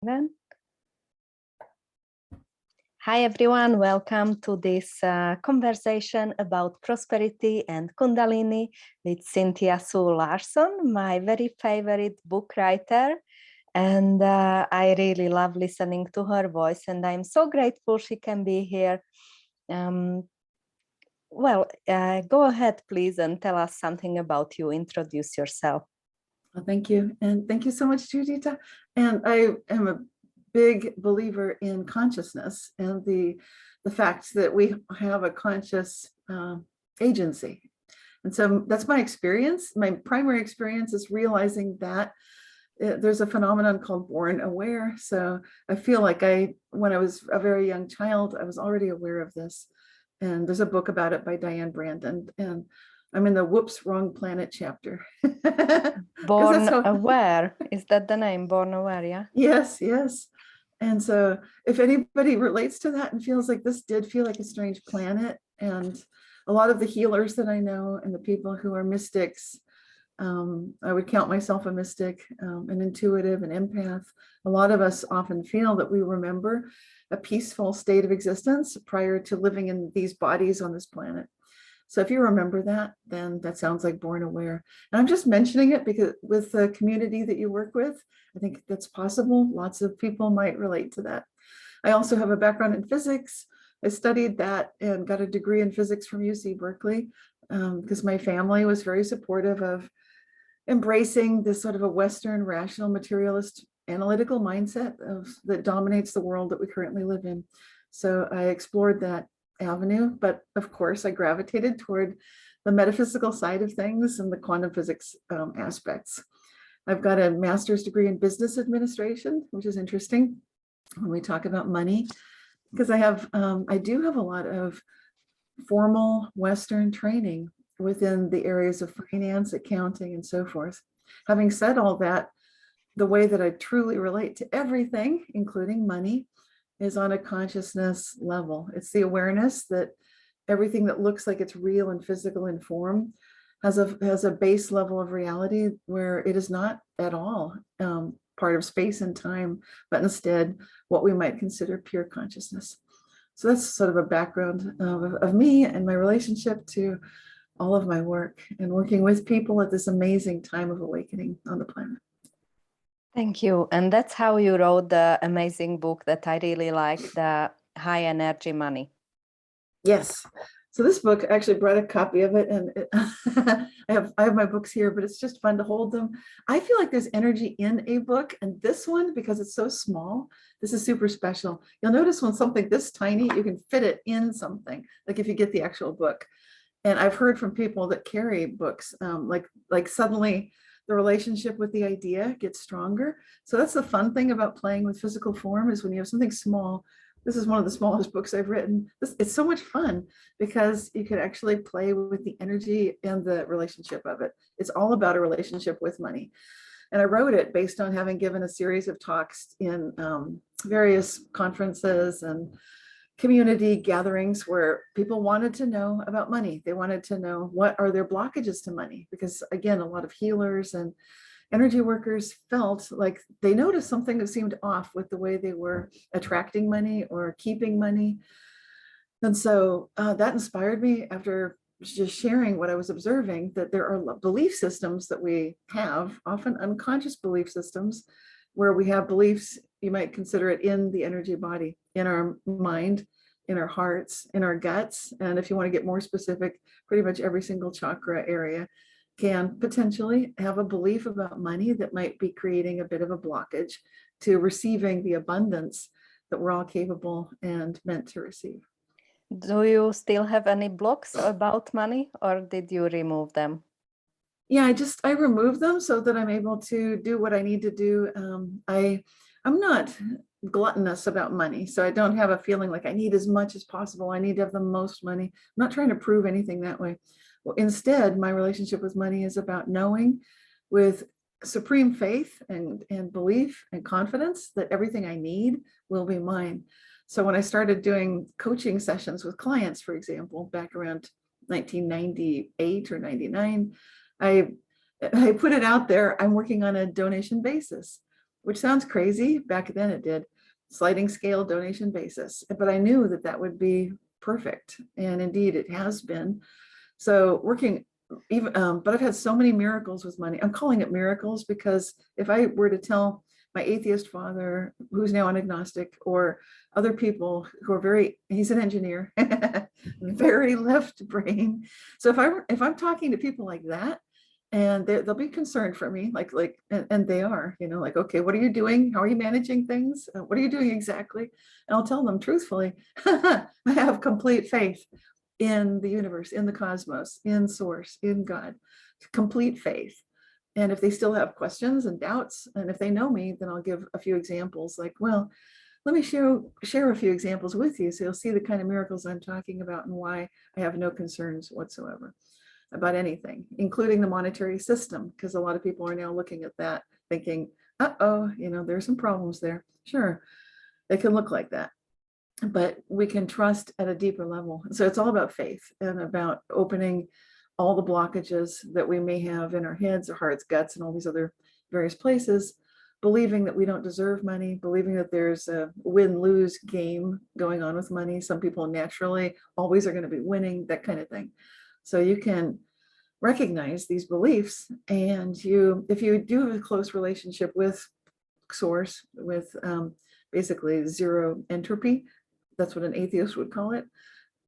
Then. Hi everyone, welcome to this conversation about prosperity and Kundalini with Cynthia Sue Larson, my very favorite book writer. And I really love listening to her voice, and I'm so grateful she can be here. Go ahead, please, and tell us something about you. Introduce yourself. Well, thank you. And thank you so much, Judita. And I am a big believer in consciousness and the fact that we have a conscious agency. And so that's my experience. My primary experience is realizing that there's a phenomenon called born aware. So I feel like when I was a very young child, I was already aware of this. And there's a book about it by Diane Brandon. And I'm in the whoops, wrong planet chapter. Born Aware. Is that the name? Born Aware, yeah? Yes, yes. And so if anybody relates to that and feels like this did feel like a strange planet, and a lot of the healers that I know and the people who are mystics, I would count myself a mystic, an intuitive, an empath. A lot of us often feel that we remember a peaceful state of existence prior to living in these bodies on this planet. So if you remember that, then that sounds like born aware. And I'm just mentioning it because with the community that you work with, I think that's possible. Lots of people might relate to that. I also have a background in physics. I studied that and got a degree in physics from UC Berkeley because my family was very supportive of embracing this sort of a Western rational materialist analytical mindset that dominates the world that we currently live in. So I explored that avenue, but of course I gravitated toward the metaphysical side of things and the quantum physics aspects. I've got a master's degree in business administration, which is interesting when we talk about money, because I do have a lot of formal Western training within the areas of finance, accounting, and so forth. Having said all that, the way that I truly relate to everything, including money, is on a consciousness level. It's the awareness that everything that looks like it's real and physical in form has a base level of reality where it is not at all part of space and time, but instead what we might consider pure consciousness. So that's sort of a background of me and my relationship to all of my work and working with people at this amazing time of awakening on the planet. Thank you. And that's how you wrote the amazing book that I really like, the High Energy Money. Yes. So this book, I actually brought a copy of it, and I have my books here, but it's just fun to hold them. I feel like there's energy in a book, and this one, because it's so small, this is super special. You'll notice when something this tiny, you can fit it in something, like if you get the actual book. And I've heard from people that carry books, like suddenly the relationship with the idea gets stronger. So that's the fun thing about playing with physical form, is when you have something small. This is one of the smallest books I've written. It's so much fun because you can actually play with the energy and the relationship of it. It's all about a relationship with money. And I wrote it based on having given a series of talks in various conferences and community gatherings where people wanted to know about money. They wanted to know, what are their blockages to money? Because again, a lot of healers and energy workers felt like they noticed something that seemed off with the way they were attracting money or keeping money. And so that inspired me, after just sharing what I was observing, that there are belief systems that we have, often unconscious belief systems, where we have beliefs, you might consider it in the energy body, in our mind, in our hearts, in our guts. And if you want to get more specific, pretty much every single chakra area can potentially have a belief about money that might be creating a bit of a blockage to receiving the abundance that we're all capable and meant to receive. Do you still have any blocks about money, or did you remove them? Yeah, I remove them so that I'm able to do what I need to do. I'm not gluttonous about money, so I don't have a feeling like I need as much as possible. I need to have the most money. I'm not trying to prove anything that way. Well, instead, my relationship with money is about knowing with supreme faith and belief and confidence that everything I need will be mine. So when I started doing coaching sessions with clients, for example, back around 1998 or 99, I put it out there, I'm working on a donation basis. which sounds crazy. Back then it did. Sliding scale donation basis. But I knew that that would be perfect. And indeed it has been. So working even, but I've had so many miracles with money. I'm calling it miracles because if I were to tell my atheist father, who's now an agnostic, or other people who are very, he's an engineer, very left brain. So if I'm talking to people like that, and they'll be concerned for me, and they are, like, okay, what are you doing? How are you managing things? What are you doing exactly? And I'll tell them truthfully, I have complete faith in the universe, in the cosmos, in source, in God, complete faith. And if they still have questions and doubts, and if they know me, then I'll give a few examples like, well, let me share a few examples with you so you'll see the kind of miracles I'm talking about and why I have no concerns whatsoever about anything, including the monetary system, because a lot of people are now looking at that thinking, uh-oh, there's some problems there. Sure, they can look like that, but we can trust at a deeper level. So it's all about faith and about opening all the blockages that we may have in our heads or hearts, guts, and all these other various places, believing that we don't deserve money, believing that there's a win-lose game going on with money. Some people naturally always are going to be winning, that kind of thing. So you can recognize these beliefs, and if you do have a close relationship with source, with basically zero entropy, that's what an atheist would call it.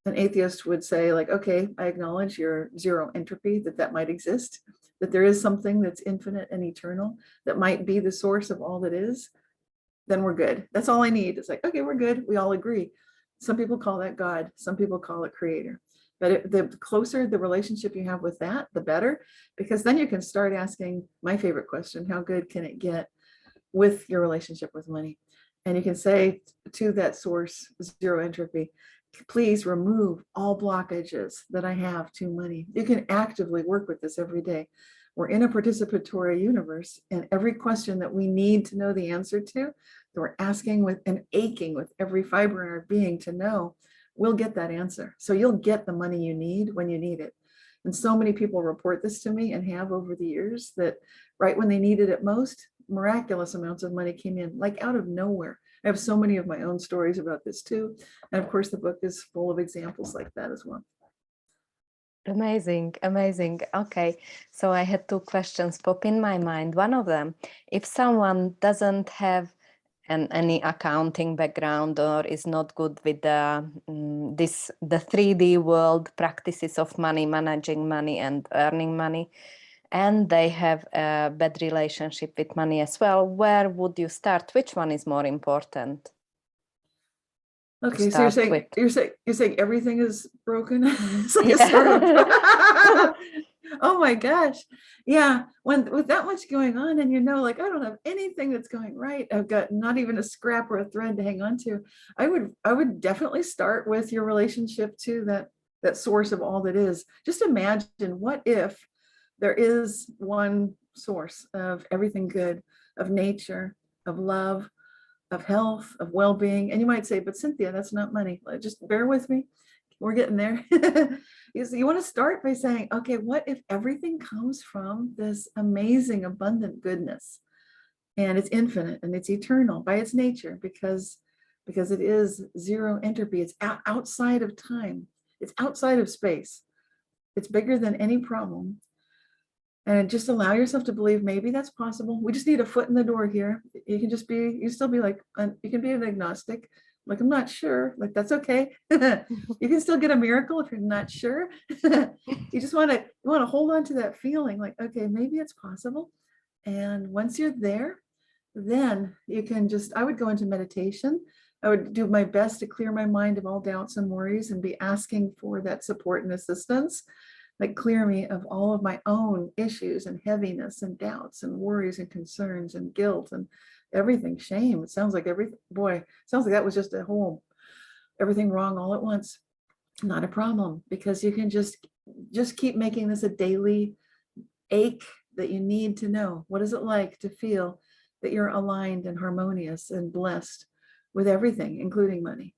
An atheist would say, like, okay, I acknowledge your zero entropy, that might exist, that there is something that's infinite and eternal that might be the source of all that is. Then we're good. That's all I need. It's like, okay, we're good. We all agree. Some people call that God. Some people call it creator. But the closer the relationship you have with that, the better, because then you can start asking my favorite question: how good can it get with your relationship with money? And you can say to that source, zero entropy, please remove all blockages that I have to money. You can actively work with this every day. We're in a participatory universe, and every question that we need to know the answer to, that we're asking with and aching with every fiber in our being to know, we'll get that answer. So you'll get the money you need when you need it. And so many people report this to me, and have over the years, that right when they needed it most, miraculous amounts of money came in, like out of nowhere. I have so many of my own stories about this too. And of course, the book is full of examples like that as well. Amazing, amazing. Okay, so I had two questions pop in my mind. One of them, if someone doesn't have any accounting background or is not good with the 3D world practices of money, managing money and earning money, and they have a bad relationship with money as well, where would you start? Which one is more important? Okay, so you're saying everything is broken. It's like a sort of oh my gosh. Yeah, with that much going on, and like, I don't have anything that's going right. I've got not even a scrap or a thread to hang on to. I would definitely start with your relationship to that source of all that is. Just imagine, what if there is one source of everything good, of nature, of love, of health, of well-being. And you might say, but Cynthia, that's not money. Just bear with me. We're getting there. You want to start by saying, okay, what if everything comes from this amazing, abundant goodness, and it's infinite and it's eternal by its nature, because it is zero entropy. It's outside of time. It's outside of space. It's bigger than any problem. And just allow yourself to believe maybe that's possible. We just need a foot in the door here. You can still be like, you can be an agnostic. Like, I'm not sure. Like, that's okay. You can still get a miracle if you're not sure. You just want to hold on to that feeling, like, okay, maybe it's possible. And once you're there, then you can I would go into meditation. I would do my best to clear my mind of all doubts and worries, and be asking for that support and assistance. Like, clear me of all of my own issues and heaviness and doubts and worries and concerns and guilt and everything, shame. It sounds like sounds like that was just everything wrong all at once. Not a problem, because you can just keep making this a daily ache that you need to know. What is it like to feel that you're aligned and harmonious and blessed with everything, including money,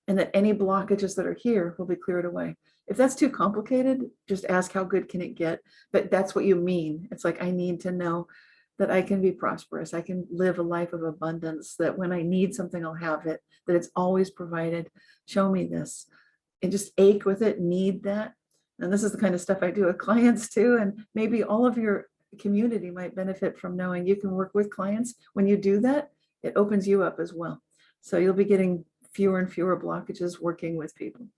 and that any blockages that are here will be cleared away. If that's too complicated, just ask, how good can it get? But that's what you mean. It's like, I need to know that I can be prosperous. I can live a life of abundance, that when I need something, I'll have it, that it's always provided. Show me this. And just ache with it, need that. And this is the kind of stuff I do with clients too. And maybe all of your community might benefit from knowing you can work with clients. When you do that, it opens you up as well. So you'll be getting fewer and fewer blockages working with people.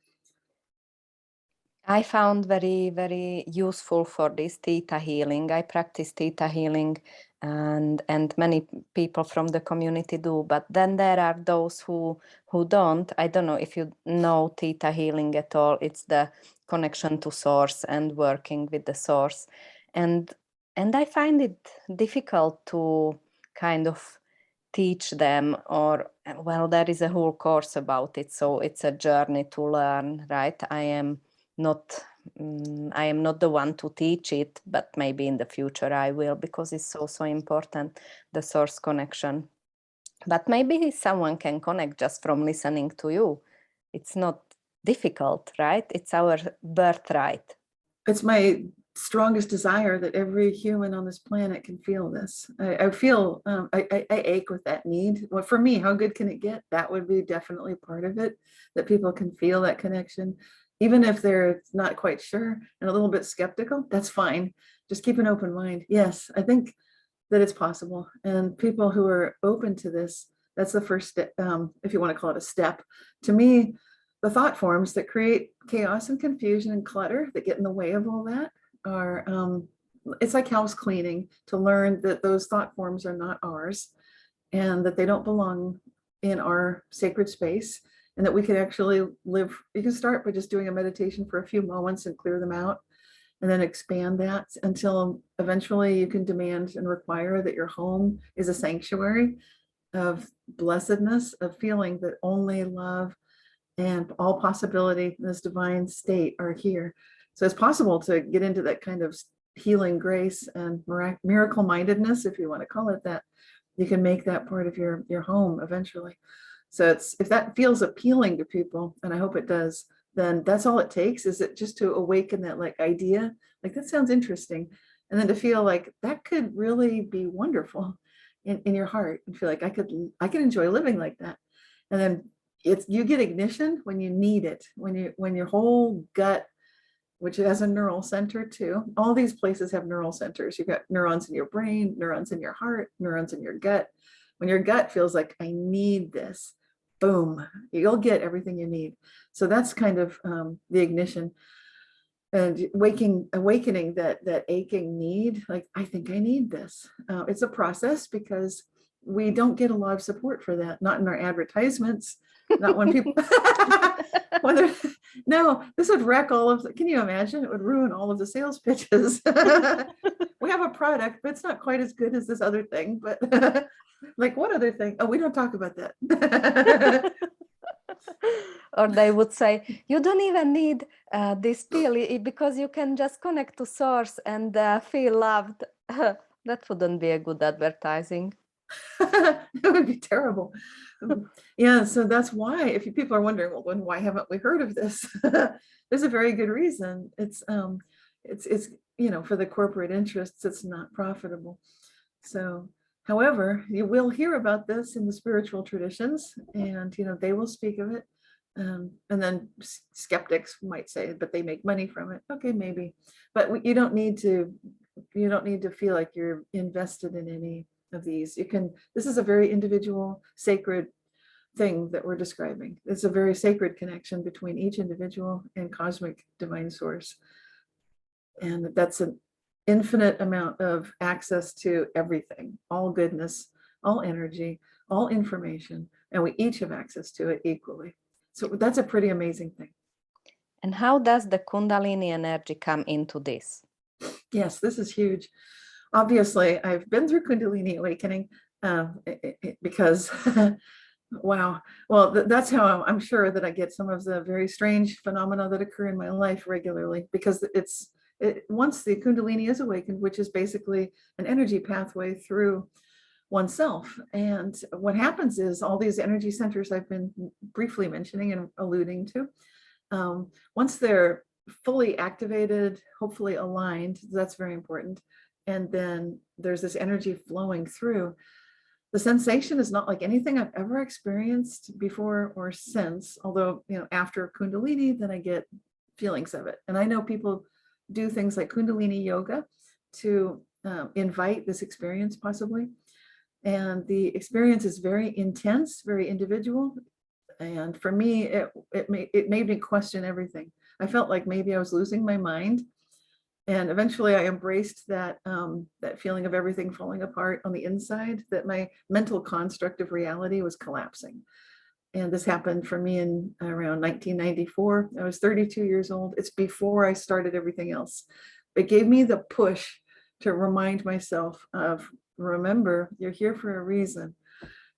I found very, very useful for this theta healing. I practice theta healing, and many people from the community do. But then there are those who don't. I don't know if you know theta healing at all. It's the connection to source and working with the source, and I find it difficult to kind of teach them, or well, there is a whole course about it, so it's a journey to learn, right? I am not the one to teach it, but maybe in the future I will, because it's so important, the source connection. But maybe someone can connect just from listening to you. It's not difficult, right? It's our birthright. It's my strongest desire that every human on this planet can feel this. I feel, I ache with that need. Well, for me, how good can it get? That would be definitely part of it, that people can feel that connection. Even if they're not quite sure and a little bit skeptical, that's fine. Just keep an open mind. Yes, I think that it's possible. And people who are open to this, that's the first step, if you want to call it a step. To me, the thought forms that create chaos and confusion and clutter that get in the way of all that are, it's like house cleaning, to learn that those thought forms are not ours and that they don't belong in our sacred space, and that we can actually live. You can start by just doing a meditation for a few moments and clear them out, and then expand that until eventually you can demand and require that your home is a sanctuary of blessedness, of feeling that only love and all possibility in this divine state are here. So it's possible to get into that kind of healing grace and miracle mindedness, if you want to call it that. You can make that part of your home eventually. So it's, if that feels appealing to people, and I hope it does, then that's all it takes, is it just to awaken that like idea, like that sounds interesting. And then to feel like that could really be wonderful in your heart, and feel like I could enjoy living like that. And then it's, you get ignition when you need it, when your whole gut, which has a neural center too. All these places have neural centers. You've got neurons in your brain, neurons in your heart, neurons in your gut. When your gut feels like, I need this, boom, you'll get everything you need. So that's kind of the ignition, and awakening that aching need, like, I think I need this. It's a process, because we don't get a lot of support for that, not in our advertisements, not when people, when no, this would wreck all of the, can you imagine? It would ruin all of the sales pitches. We have a product, but it's not quite as good as this other thing, but like, what other thing? Oh, we don't talk about that. Or they would say, you don't even need this pill, because you can just connect to source and feel loved. That wouldn't be a good advertising. It would be terrible. Yeah, so that's why, if people are wondering, well, then why haven't we heard of this? There's a very good reason. It's you know, for the corporate interests, it's not profitable. So, however, you will hear about this in the spiritual traditions, and you know, they will speak of it. And then skeptics might say, but they make money from it. Okay, maybe, but you don't need to feel like you're invested in any of these. You can, this is a very individual, sacred thing that we're describing. It's a very sacred connection between each individual and cosmic divine source. And that's an infinite amount of access to everything, all goodness, all energy, all information, and we each have access to it equally. So that's a pretty amazing thing. And how does the Kundalini energy come into this? Yes, this is huge. Obviously, I've been through Kundalini awakening because, wow. Well, that's how I'm sure that I get some of the very strange phenomena that occur in my life regularly, because once the Kundalini is awakened, which is basically an energy pathway through oneself. And what happens is all these energy centers I've been briefly mentioning and alluding to, once they're fully activated, hopefully aligned, that's very important, and then there's this energy flowing through. The sensation is not like anything I've ever experienced before or since, although, after Kundalini, then I get feelings of it. And I know people do things like Kundalini yoga to invite this experience possibly. And the experience is very intense, very individual. And for me, it made me question everything. I felt like maybe I was losing my mind. And eventually I embraced that feeling of everything falling apart on the inside, that my mental construct of reality was collapsing. And this happened for me in around 1994. I was 32 years old. It's before I started everything else. It gave me the push to remind myself of, remember, you're here for a reason.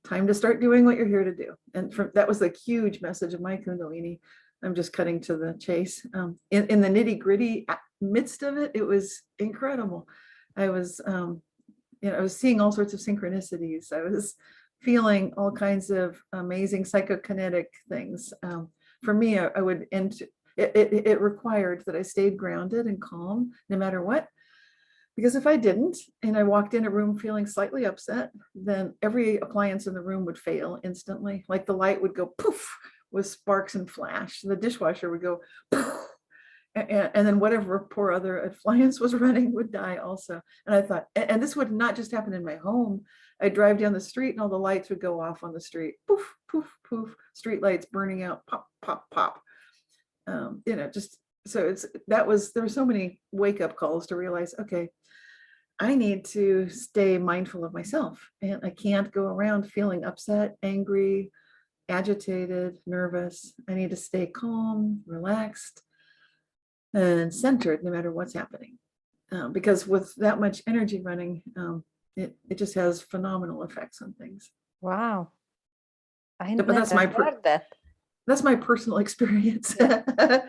Time to start doing what you're here to do. And that was the huge message of my Kundalini. I'm just cutting to the chase. In the nitty gritty midst of it, it was incredible. I was, I was seeing all sorts of synchronicities. I was feeling all kinds of amazing psychokinetic things. For me, I would end. It required that I stayed grounded and calm no matter what. Because if I didn't, and I walked in a room feeling slightly upset, then every appliance in the room would fail instantly. Like the light would go poof with sparks and flash. The dishwasher would go poof. And then whatever poor other appliance was running would die also. And I thought, and this would not just happen in my home. I'd drive down the street and all the lights would go off on the street. Poof, poof, poof, street lights burning out, pop, pop, pop. Just, so there were so many wake up calls to realize, okay, I need to stay mindful of myself, and I can't go around feeling upset, angry, agitated, nervous. I need to stay calm, relaxed, and centered no matter what's happening. Because with that much energy running, it just has phenomenal effects on things. Wow. I But never heard that. That's my personal experience. Yeah.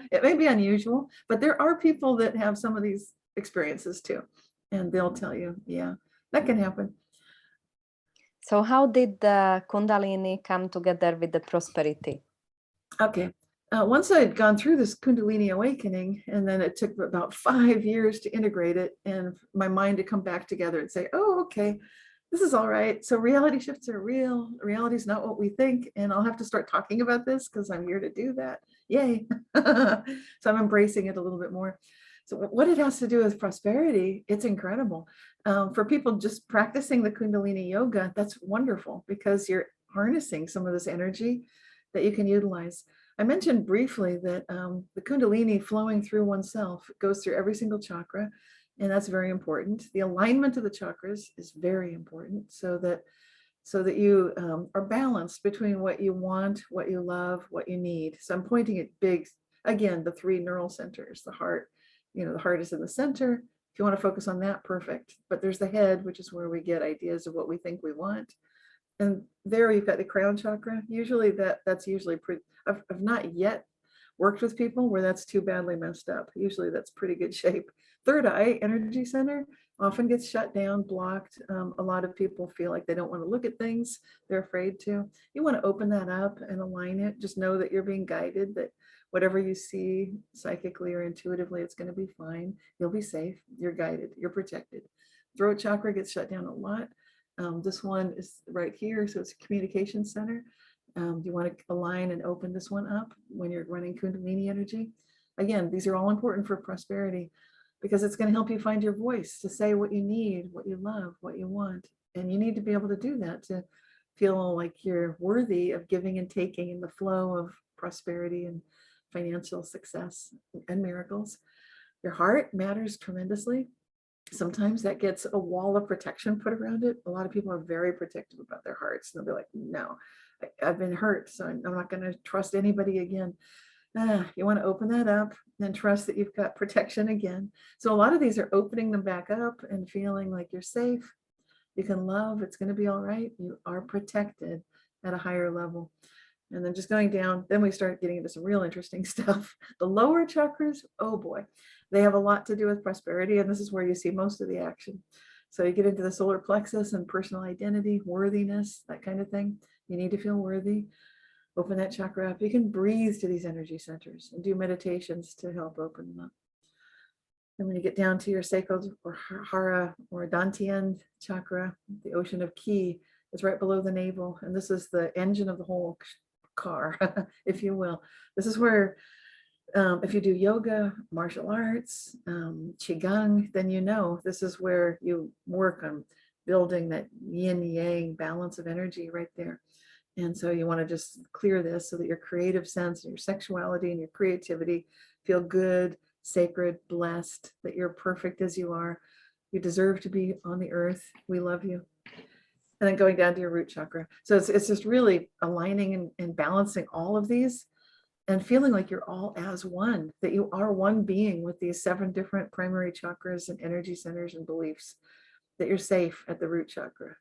It may be unusual, but there are people that have some of these experiences too. And they'll tell you, yeah, that can happen. So how did the Kundalini come together with the prosperity? Okay. Once I had gone through this Kundalini awakening, and then it took about 5 years to integrate it and my mind to come back together and say, oh, okay, this is all right. So reality shifts are real. Reality is not what we think. And I'll have to start talking about this because I'm here to do that. Yay. So I'm embracing it a little bit more. So what it has to do with prosperity, it's incredible. For people just practicing the Kundalini yoga, that's wonderful because you're harnessing some of this energy that you can utilize. I mentioned briefly that the Kundalini flowing through oneself goes through every single chakra, and that's very important. The alignment of the chakras is very important so that you are balanced between what you want, what you love, what you need. So I'm pointing at big, again, the 3 neural centers, the heart. The heart is in the center. If you want to focus on that, perfect. But there's the head, which is where we get ideas of what we think we want. And there you've got the crown chakra. Usually that's usually pretty, I've not yet worked with people where that's too badly messed up. Usually that's pretty good shape. Third eye energy center often gets shut down, blocked. A lot of people feel like they don't want to look at things. They're afraid to. You want to open that up and align it. Just know that you're being guided, that whatever you see psychically or intuitively, it's going to be fine. You'll be safe. You're guided. You're protected. Throat chakra gets shut down a lot. This one is right here. So it's a communication center. You want to align and open this one up when you're running Kundalini energy. Again, these are all important for prosperity because it's going to help you find your voice to say what you need, what you love, what you want. And you need to be able to do that to feel like you're worthy of giving and taking in the flow of prosperity and financial success and miracles. Your heart matters tremendously. Sometimes that gets a wall of protection put around it. A lot of people are very protective about their hearts. They'll be like, no, I've been hurt, so I'm not going to trust anybody again. You want to open that up and trust that you've got protection again. So a lot of these are opening them back up and feeling like you're safe. You can love. It's going to be all right. You are protected at a higher level. And then just going down, then we start getting into some real interesting stuff. The lower chakras, oh boy, they have a lot to do with prosperity. And this is where you see most of the action. So you get into the solar plexus and personal identity, worthiness, that kind of thing. You need to feel worthy. Open that chakra up. You can breathe to these energy centers and do meditations to help open them up. And when you get down to your sacral or hara or dantian chakra, the ocean of ki is right below the navel. And this is the engine of the whole car, if you will. This is where, if you do yoga, martial arts, qigong, then you know this is where you work on building that yin yang balance of energy right there. And so you want to just clear this so that your creative sense and your sexuality and your creativity feel good, sacred, blessed, that you're perfect as you are. You deserve to be on the earth. We love you. And then going down to your root chakra. So it's just really aligning and balancing all of these and feeling like you're all as one, that you are one being with these 7 different primary chakras and energy centers and beliefs, that you're safe at the root chakra,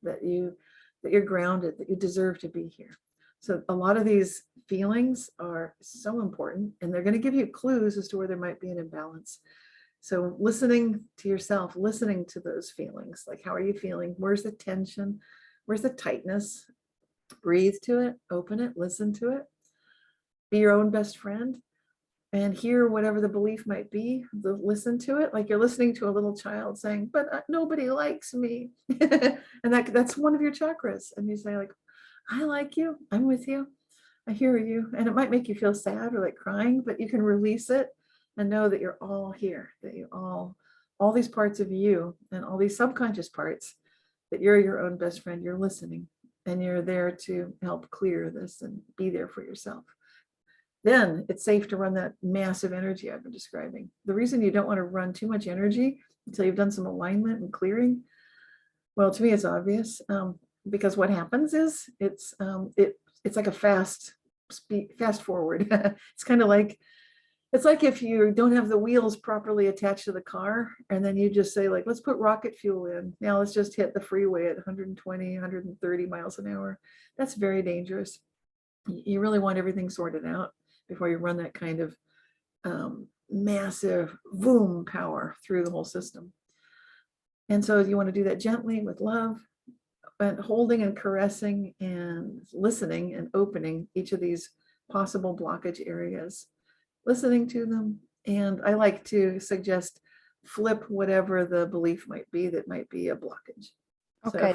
that you're grounded, that you deserve to be here. So a lot of these feelings are so important, and they're going to give you clues as to where there might be an imbalance. So listening to yourself, listening to those feelings, like how are you feeling? Where's the tension? Where's the tightness? Breathe to it, open it, listen to it. Be your own best friend and hear whatever the belief might be, listen to it like you're listening to a little child saying, but nobody likes me. And that's one of your chakras. And you say like, I like you, I'm with you, I hear you. And it might make you feel sad or like crying, but you can release it and know that you're all here, that you all these parts of you and all these subconscious parts, that you're your own best friend, you're listening and you're there to help clear this and be there for yourself. Then it's safe to run that massive energy I've been describing. The reason you don't want to run too much energy until you've done some alignment and clearing, well, to me, it's obvious, because what happens is it's like a fast forward. It's kind of like, it's like if you don't have the wheels properly attached to the car, and then you just say like, let's put rocket fuel in. Now let's just hit the freeway at 120, 130 miles an hour. That's very dangerous. You really want everything sorted out before you run that kind of massive boom power through the whole system. And so you want to do that gently with love, and holding and caressing and listening and opening each of these possible blockage areas, listening to them. And I like to suggest flip whatever the belief might be that might be a blockage. Okay.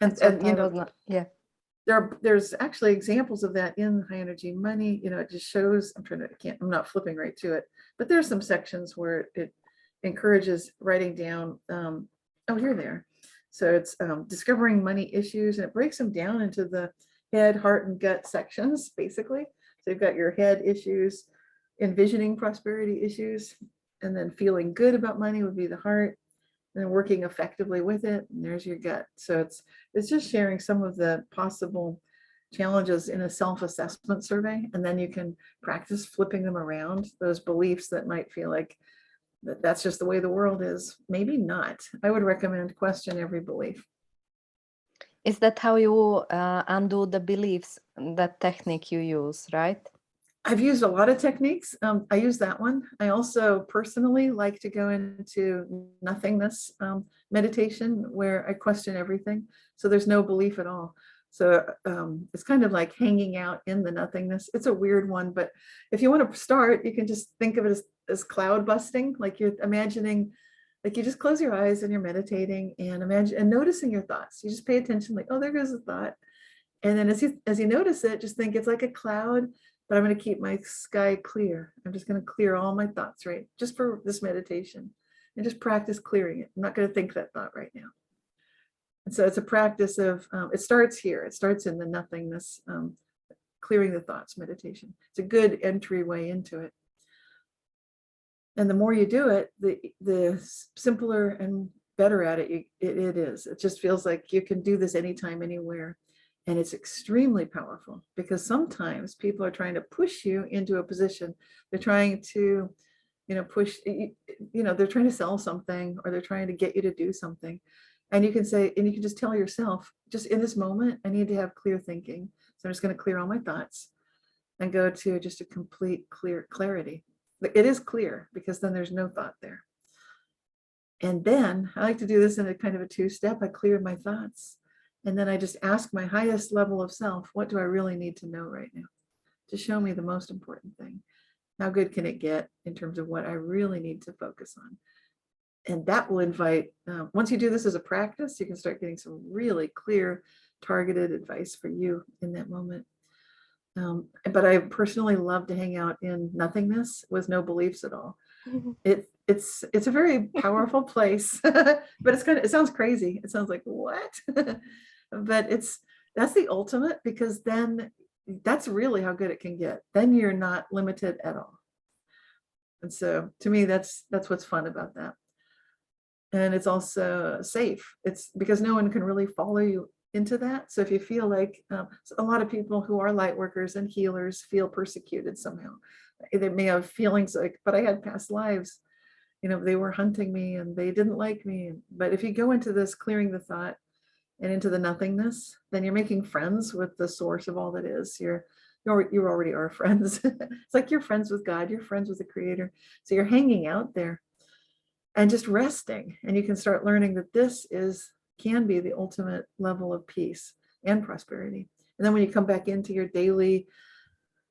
So and you know, yeah. There's actually examples of that in High Energy Money. You know, it just shows, I'm not flipping right to it, but there's some sections where it encourages writing down, oh, you're there. So it's discovering money issues, and it breaks them down into the head, heart, and gut sections, basically. So you've got your head issues, envisioning prosperity issues, and then feeling good about money would be the heart, and then working effectively with it, and there's your gut. So it's just sharing some of the possible challenges in a self-assessment survey, and then you can practice flipping them around, those beliefs that might feel like that's just the way the world is. Maybe not. I would recommend question every belief. Is that how you undo the beliefs, that technique you use, right? I've used a lot of techniques. I use that one. I also personally like to go into nothingness meditation, where I question everything. So there's no belief at all. So it's kind of like hanging out in the nothingness. It's a weird one, but if you want to start, you can just think of it as cloud busting. Like you're imagining, like you just close your eyes and you're meditating and imagine and noticing your thoughts. You just pay attention, like, oh, there goes a thought. And then as you notice it, just think it's like a cloud, but I'm going to keep my sky clear. I'm just going to clear all my thoughts, right? Just for this meditation, and just practice clearing it. I'm not going to think that thought right now. And so it's a practice of, it starts here. It starts in the nothingness, clearing the thoughts meditation. It's a good entryway into it. And the more you do it, the simpler and better at it it is. It just feels like you can do this anytime, anywhere. And it's extremely powerful, because sometimes people are trying to push you into a position. They're trying to, push, they're trying to sell something, or they're trying to get you to do something. And you can say, and you can just tell yourself, just in this moment, I need to have clear thinking. So I'm just going to clear all my thoughts and go to just a complete clarity. It is clear, because then there's no thought there. And then I like to do this in a kind of a 2-step. I clear my thoughts. And then I just ask my highest level of self, what do I really need to know right now to show me the most important thing? how good can it get in terms of what I really need to focus on? And that will invite, once you do this as a practice, you can start getting some really clear, targeted advice for you in that moment. But I personally love to hang out in nothingness with no beliefs at all. It's a very powerful place, but it sounds crazy. It sounds like, what? But that's the ultimate, because then that's really how good it can get. Then you're not limited at all. And so to me, that's what's fun about that. And it's also safe. It's because no one can really follow you into that. So if you feel like a lot of people who are light workers and healers feel persecuted somehow, they may have feelings like, but I had past lives, they were hunting me and they didn't like me. But if you go into this clearing the thought and into the nothingness, then you're making friends with the source of all that is. You already are friends. It's like you're friends with God, you're friends with the Creator. So you're hanging out there and just resting, and you can start learning that this can be the ultimate level of peace and prosperity. And then when you come back into your daily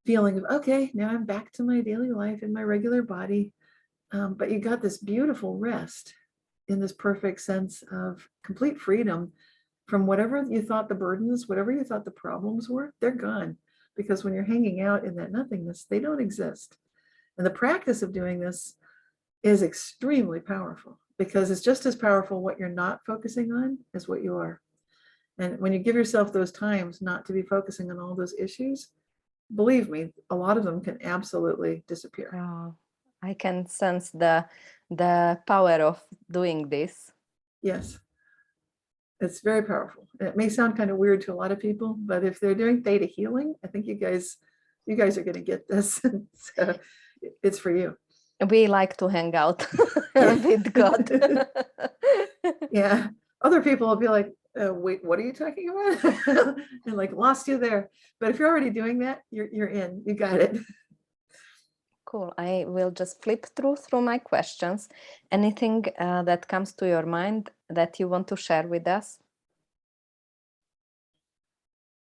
feeling of, okay, now I'm back to my daily life in my regular body, but you got this beautiful rest in this perfect sense of complete freedom from whatever you thought the burdens, whatever you thought the problems were, they're gone. Because when you're hanging out in that nothingness, they don't exist. And the practice of doing this is extremely powerful, because it's just as powerful what you're not focusing on as what you are. And when you give yourself those times not to be focusing on all those issues, believe me, a lot of them can absolutely disappear. Oh, I can sense the power of doing this. Yes, it's very powerful. It may sound kind of weird to a lot of people, but if they're doing theta healing, I think you guys are going to get this. So it's for you. We like to hang out with God. Yeah, other people will be like, wait, what are you talking about? And like lost you there. But if you're already doing that, you're in. You got it. Cool. I will just flip through my questions. Anything that comes to your mind that you want to share with us?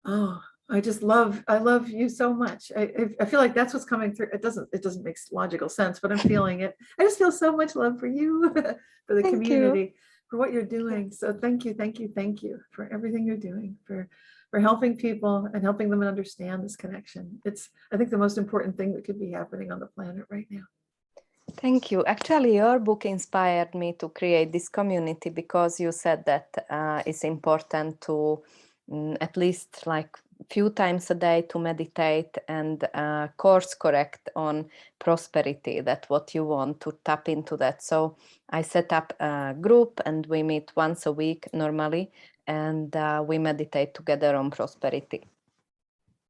Oh, I love you so much. I feel like that's what's coming through. It doesn't make logical sense, but I'm feeling it. I just feel so much love for you, for the community, for what you're doing. So thank you for everything you're doing, for helping people and helping them understand this connection. It's, I think, the most important thing that could be happening on the planet right now. Thank you. Actually, your book inspired me to create this community, because you said that it's important to at least like few times a day to meditate and course correct on prosperity. That's what you want to tap into that. So I set up a group and we meet once a week normally, and we meditate together on prosperity.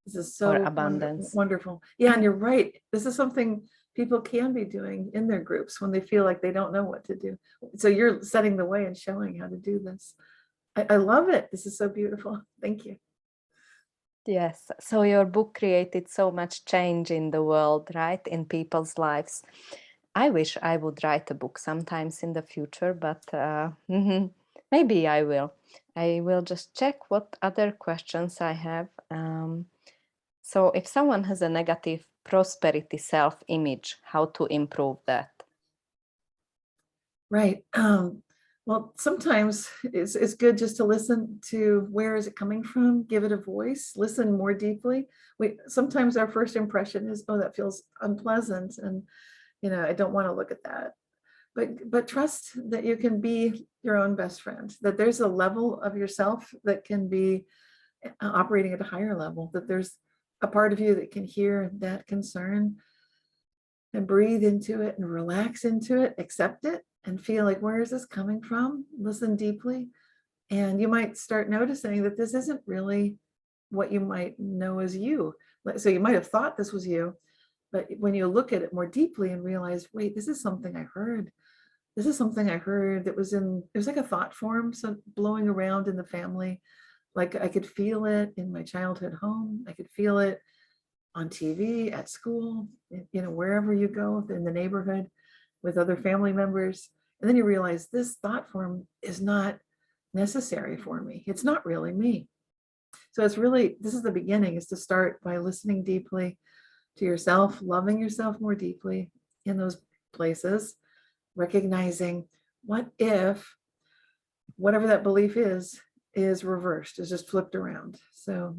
This is so abundance. wonderful. Yeah, and you're right. This is something people can be doing in their groups when they feel like they don't know what to do. So you're setting the way and showing how to do this. I love it. This is so beautiful. Thank you. Yes. So your book created so much change in the world, right? In people's lives. I wish I would write a book sometimes in the future, but maybe I will. I will just check what other questions I have. So if someone has a negative prosperity self-image, how to improve that? Right. Well, sometimes it's good just to listen to where is it coming from, give it a voice, listen more deeply. Sometimes our first impression is, oh, that feels unpleasant, and I don't want to look at that. But trust that you can be your own best friend, that there's a level of yourself that can be operating at a higher level, that there's a part of you that can hear that concern and breathe into it and relax into it, accept it, and feel like, where is this coming from? Listen deeply. And you might start noticing that this isn't really what you might know as you. So you might have thought this was you, but when you look at it more deeply and realize, wait, this is something I heard. This is something I heard that was it was like a thought form, so blowing around in the family. Like I could feel it in my childhood home. I could feel it on TV, at school, wherever you go in the neighborhood with other family members. And then you realize this thought form is not necessary for me. It's not really me. So it's really, this is the beginning, is to start by listening deeply, to yourself, loving yourself more deeply in those places, recognizing what if whatever that belief is reversed, is just flipped around. So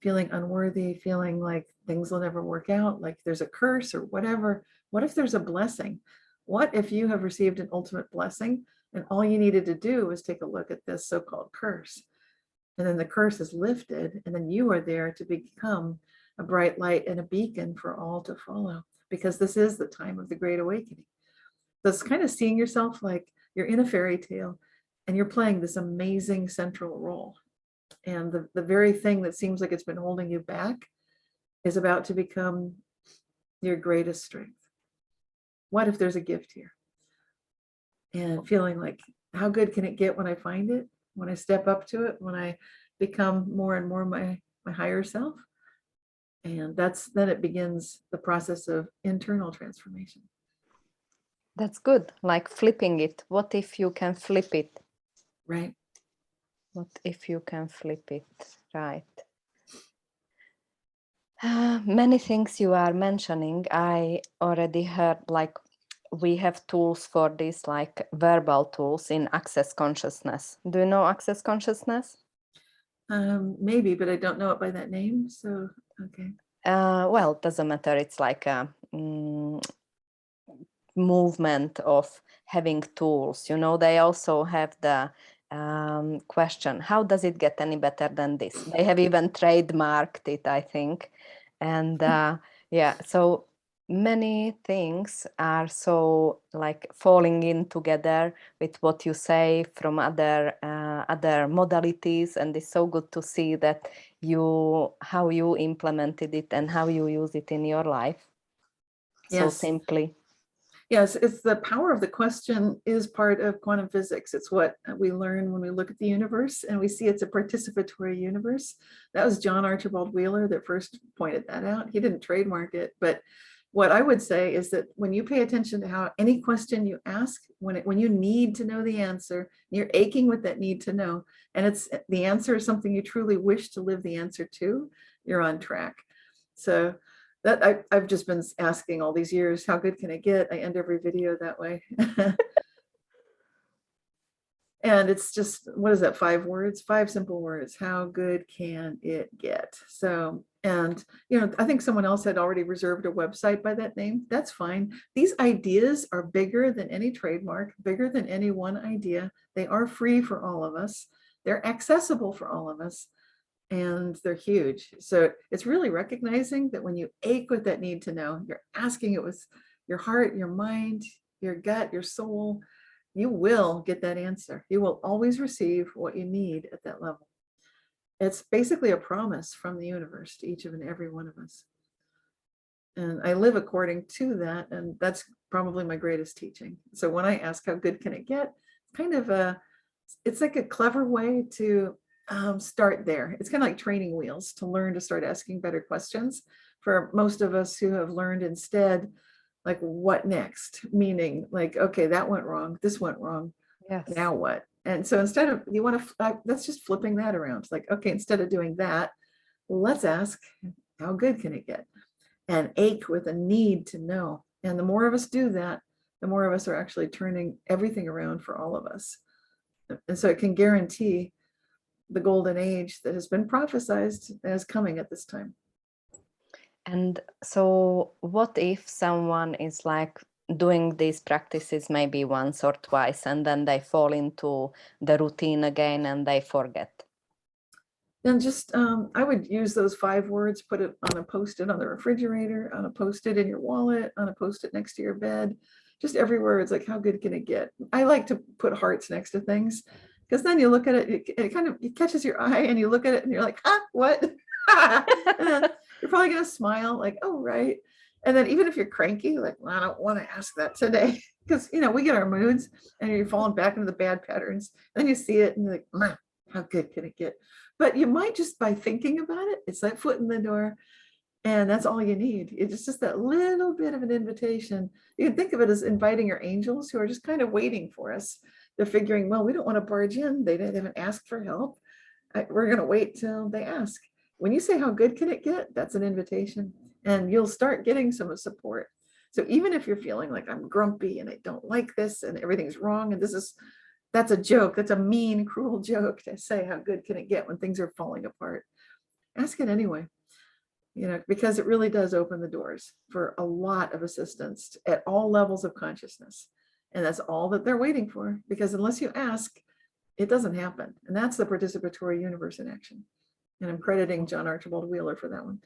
feeling unworthy, feeling like things will never work out, like there's a curse or whatever. What if there's a blessing? What if you have received an ultimate blessing and all you needed to do was take a look at this so-called curse? And then the curse is lifted, and then you are there to become a bright light and a beacon for all to follow, because this is the time of the Great Awakening. So it's kind of seeing yourself like you're in a fairy tale and you're playing this amazing central role. And the very thing that seems like it's been holding you back is about to become your greatest strength. What if there's a gift here? And feeling like, how good can it get when I find it? When I step up to it, when I become more and more my higher self? And then it begins the process of internal transformation. That's good, like flipping it. What if you can flip it? Right. What if you can flip it? Right. Many things you are mentioning, I already heard, like we have tools for this, like verbal tools in Access Consciousness. Do you know Access Consciousness? Maybe, but I don't know it by that name. So, okay. Well, it doesn't matter. It's like a movement of having tools. You know, they also have the question, how does it get any better than this? They have even trademarked it, I think. And yeah, so many things are so like falling in together with what you say from other modalities, and it's so good to see that how you implemented it and how you use it in your life. So Yes. simply. Yes, it's the power of the question is part of quantum physics. It's what we learn when we look at the universe and we see it's a participatory universe. That was John Archibald Wheeler that first pointed that out. He didn't trademark it, but what I would say is that when you pay attention to how any question you ask, when you need to know the answer, you're aching with that need to know, and it's the answer is something you truly wish to live the answer to, you're on track. So that I've just been asking all these years, how good can it get? I end every video that way. And it's just, what is that, 5 words, 5 simple words. How good can it get? So, and, you know, I think someone else had already reserved a website by that name. That's fine. These ideas are bigger than any trademark, bigger than any one idea. They are free for all of us. They're accessible for all of us. And they're huge. So it's really recognizing that when you ache with that need to know, you're asking it with your heart, your mind, your gut, your soul, you will get that answer. You will always receive what you need at that level. It's basically a promise from the universe to each and every one of us. And I live according to that. And that's probably my greatest teaching. So when I ask how good can it get, kind of it's like a clever way to start there. It's kind of like training wheels to learn to start asking better questions for most of us who have learned instead, like what next? Meaning like, okay, that went wrong. This went wrong. Yes. Now what? And so instead of, you want to, that's just flipping that around. It's like, okay, instead of doing that, let's ask, how good can it get? And ache with a need to know. And the more of us do that, the more of us are actually turning everything around for all of us. And so it can guarantee the golden age that has been prophesized as coming at this time. And so what if someone is like doing these practices maybe once or twice and then they fall into the routine again and they forget? Then just, I would use those 5 words, put it on a post-it on the refrigerator, on a post-it in your wallet, on a post-it next to your bed, just everywhere. It's like, how good can it get? I like to put hearts next to things because then you look at it, it catches your eye and you look at it and you're like, what? And then you're probably going to smile like, oh, right. And then even if you're cranky, like, well, I don't want to ask that today, because, you know, we get our moods and you're falling back into the bad patterns. Then you see it and you're like, how good can it get? But you might just by thinking about it, it's that foot in the door. And that's all you need. It's just that little bit of an invitation. You can think of it as inviting your angels who are just kind of waiting for us. They're figuring, well, we don't want to barge in. They haven't asked for help. We're going to wait till they ask. When you say, how good can it get? That's an invitation. and you'll start getting some support. So even if you're feeling like I'm grumpy and I don't like this and everything's wrong and that's a joke, that's a mean, cruel joke to say how good can it get when things are falling apart. Ask it anyway, because it really does open the doors for a lot of assistance at all levels of consciousness. And that's all that they're waiting for, because unless you ask, it doesn't happen. And that's the participatory universe in action. And I'm crediting John Archibald Wheeler for that one.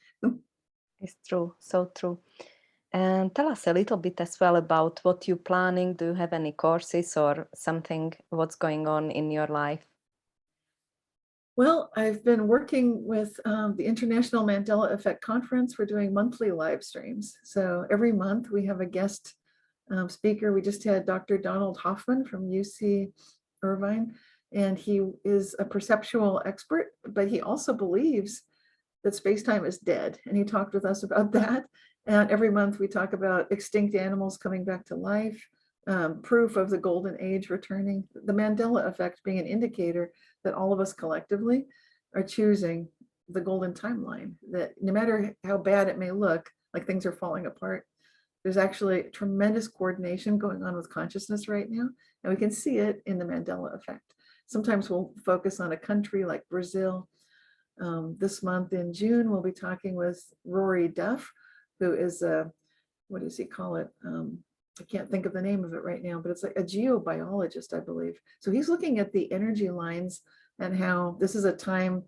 It's true, so true. And tell us a little bit as well about what you're planning. Do you have any courses or something, what's going on in your life? Well, I've been working with the International Mandela Effect Conference. We're doing monthly live streams. So every month we have a guest speaker. We just had Dr. Donald Hoffman from UC Irvine, and he is a perceptual expert, but he also believes that space-time is dead. And he talked with us about that. And every month we talk about extinct animals coming back to life, proof of the golden age returning, the Mandela effect being an indicator that all of us collectively are choosing the golden timeline, that no matter how bad it may look, like things are falling apart, there's actually tremendous coordination going on with consciousness right now. And we can see it in the Mandela effect. Sometimes we'll focus on a country like Brazil. This month in June, we'll be talking with Rory Duff, who is what does he call it? I can't think of the name of it right now, but it's like a geobiologist, I believe. So he's looking at the energy lines and how this is a time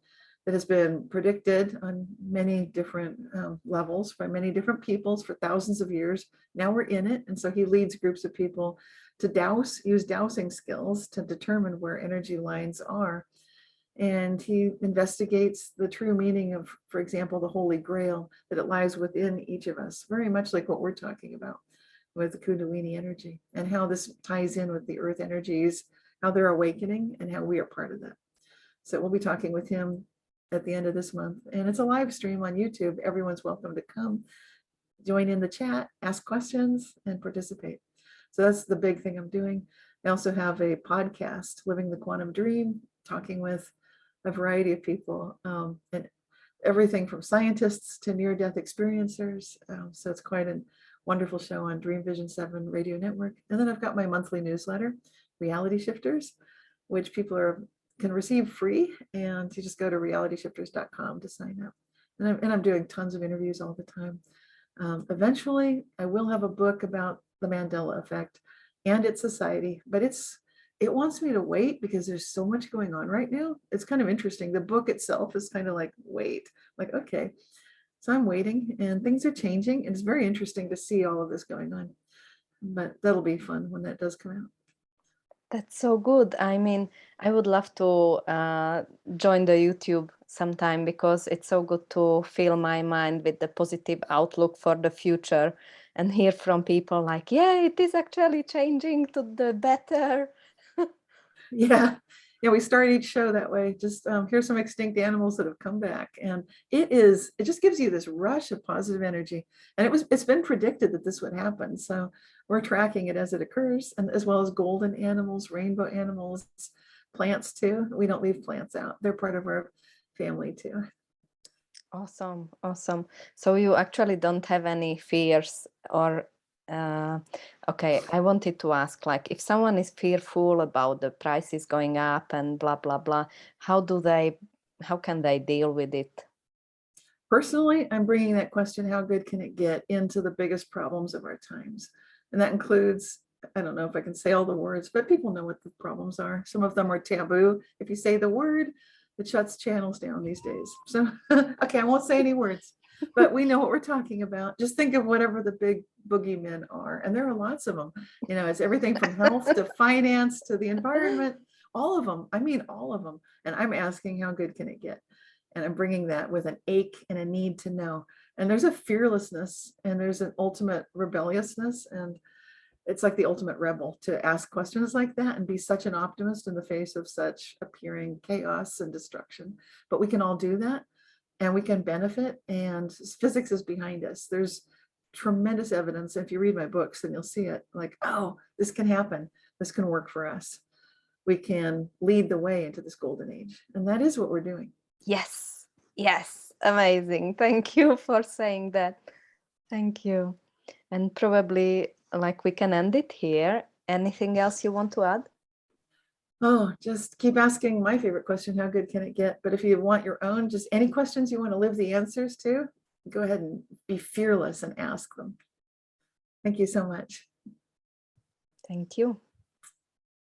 that has been predicted on many different levels by many different peoples for thousands of years. Now we're in it. And so he leads groups of people to use dowsing skills to determine where energy lines are. And he investigates the true meaning of, for example, the Holy Grail, that it lies within each of us, very much like what we're talking about with the Kundalini energy, and how this ties in with the earth energies, how they're awakening and how we are part of that. So we'll be talking with him at the end of this month. And it's a live stream on YouTube. Everyone's welcome to come, join in the chat, ask questions, and participate. So that's the big thing I'm doing. I also have a podcast, Living the Quantum Dream, talking with a variety of people, and everything from scientists to near-death experiencers. So it's quite a wonderful show on Dream Vision 7 radio network. And then I've got my monthly newsletter, Reality Shifters, which people can receive free. And you just go to realityshifters.com to sign up. And I'm doing tons of interviews all the time. Eventually, I will have a book about the Mandela effect and its society, but it wants me to wait because there's so much going on right now. It's kind of interesting. The book itself is kind of like, wait, like, okay. So I'm waiting and things are changing. And it's very interesting to see all of this going on. But that'll be fun when that does come out. That's so good. I mean, I would love to join the YouTube sometime, because it's so good to fill my mind with the positive outlook for the future and hear from people like, yeah, it is actually changing to the better. Yeah. Yeah, we start each show that way. Just here's some extinct animals that have come back. And it just gives you this rush of positive energy. And it's been predicted that this would happen. So we're tracking it as it occurs, and as well as golden animals, rainbow animals, plants too. We don't leave plants out. They're part of our family too. Awesome. Awesome. So you actually don't have any fears or okay, I wanted to ask, like, if someone is fearful about the prices going up and blah, blah, blah, how can they deal with it? Personally, I'm bringing that question, how good can it get, into the biggest problems of our times. And that includes, I don't know if I can say all the words, but people know what the problems are. Some of them are taboo. If you say the word, it shuts channels down these days. So, okay, I won't say any words, but we know what we're talking about. Just think of whatever the big boogeymen are. And there are lots of them. It's everything from health to finance to the environment, all of them. I mean, all of them. And I'm asking, how good can it get? And I'm bringing that with an ache and a need to know. And there's a fearlessness and there's an ultimate rebelliousness. And it's like the ultimate rebel to ask questions like that and be such an optimist in the face of such appearing chaos and destruction. But we can all do that and we can benefit, and physics is behind us. There's tremendous evidence. If you read my books, then you'll see it, like, oh, this can happen. This can work for us. We can lead the way into this golden age. And that is what we're doing. Yes. Yes. Amazing. Thank you for saying that. Thank you. And probably like we can end it here. Anything else you want to add? Oh, just keep asking my favorite question, how good can it get? But if you want your own, just any questions you want to live the answers to, go ahead and be fearless and ask them. Thank you so much. Thank you.